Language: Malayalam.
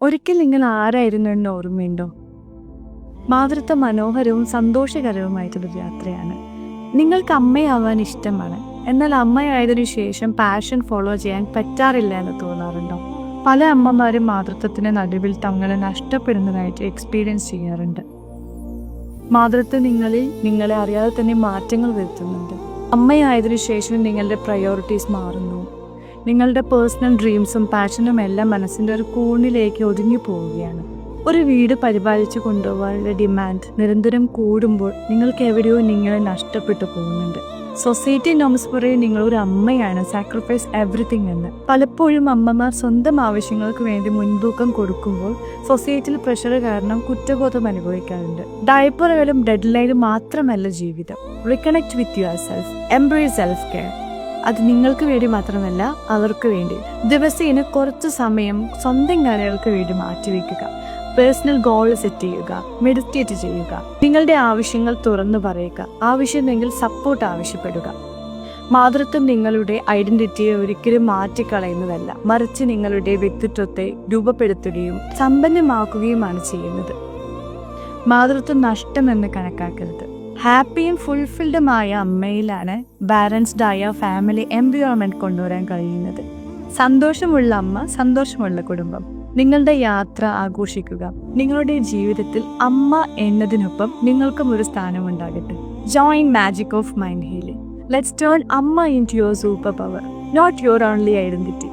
ഒരിക്കൽ നിങ്ങൾ ആരായിരുന്നു എന്ന് ഓർമ്മയുണ്ടോ? മാതൃത്വം മനോഹരവും സന്തോഷകരവുമായിട്ടുള്ളൊരു യാത്രയാണ്. നിങ്ങൾക്ക് അമ്മയാവാൻ ഇഷ്ടമാണ്, എന്നാൽ അമ്മയായതിനു ശേഷം പാഷൻ ഫോളോ ചെയ്യാൻ പറ്റാറില്ല എന്ന് തോന്നാറുണ്ടോ? പല അമ്മമാരും മാതൃത്വത്തിന് നടുവിൽ തങ്ങളെ നഷ്ടപ്പെടുന്നതായിട്ട് എക്സ്പീരിയൻസ് ചെയ്യാറുണ്ട്. മാതൃത്വം നിങ്ങളെ അറിയാതെ തന്നെ മാറ്റങ്ങൾ വരുത്തുന്നുണ്ട്. അമ്മയായതിനു ശേഷം നിങ്ങളുടെ പ്രയോറിറ്റീസ് മാറുന്നു. നിങ്ങളുടെ പേഴ്സണൽ ഡ്രീംസും പാഷനും എല്ലാം മനസ്സിൻ്റെ ഒരു കോണിലേക്ക് ഒതുങ്ങി പോവുകയാണ്. ഒരു വീട് പരിപാലിച്ചു കൊണ്ടുപോകാനുള്ള ഡിമാൻഡ് നിരന്തരം കൂടുമ്പോൾ നിങ്ങൾക്ക് എവിടെയോ നിങ്ങളെ നഷ്ടപ്പെട്ടു പോകുന്നുണ്ട്. സൊസൈറ്റി നോംസ് പറയും നിങ്ങളൊരു അമ്മയാണ്, സാക്രിഫൈസ് എവറിത്തിങ് എന്ന്. പലപ്പോഴും അമ്മമാർ സ്വന്തം ആവശ്യങ്ങൾക്ക് വേണ്ടി മുൻതൂക്കം കൊടുക്കുമ്പോൾ സൊസൈറ്റിയിൽ പ്രഷർ കാരണം കുറ്റബോധം അനുഭവിക്കാറുണ്ട്. ഡയപ്പറുകളും ഡെഡ് ലൈനും മാത്രമല്ല ജീവിതം. Reconnect with your self, embrace self care. അത് നിങ്ങൾക്ക് വേണ്ടി മാത്രമല്ല, അവർക്ക് വേണ്ടി. ദിവസേന കുറച്ച് സമയം സ്വന്തം കാര്യങ്ങൾക്ക് വേണ്ടി മാറ്റിവെക്കുക. പേഴ്സണൽ ഗോൾ സെറ്റ് ചെയ്യുക, മെഡിറ്റേറ്റ് ചെയ്യുക, നിങ്ങളുടെ ആവശ്യങ്ങൾ തുറന്നു പറയുക, ആവശ്യമെങ്കിൽ സപ്പോർട്ട് ആവശ്യപ്പെടുക. മാതൃത്വം നിങ്ങളുടെ ഐഡന്റിറ്റിയെ ഒരിക്കലും മാറ്റിക്കളയുന്നതല്ല, മറിച്ച് നിങ്ങളുടെ വ്യക്തിത്വത്തെ രൂപപ്പെടുത്തുകയും സമ്പന്നമാക്കുകയുമാണ് ചെയ്യുന്നത്. മാതൃത്വം നഷ്ടമെന്ന് കണക്കാക്കരുത്. ഹാപ്പിയും ഫുൾഫിൽഡുമായ അമ്മയിലാണ് ബാലൻസ്ഡായ ഫാമിലി എൻവയോൺമെന്റ് കൊണ്ടുവരാൻ കഴിയുന്നത്. സന്തോഷമുള്ള അമ്മ, സന്തോഷമുള്ള കുടുംബം. നിങ്ങളുടെ യാത്ര ആഘോഷിക്കുക. നിങ്ങളുടെ ജീവിതത്തിൽ അമ്മ എന്നതിനൊപ്പം നിങ്ങൾക്കും ഒരു സ്ഥാനമുണ്ടാകട്ടെ. Join magic of mind healing. Let's turn amma into your super power, not your only identity.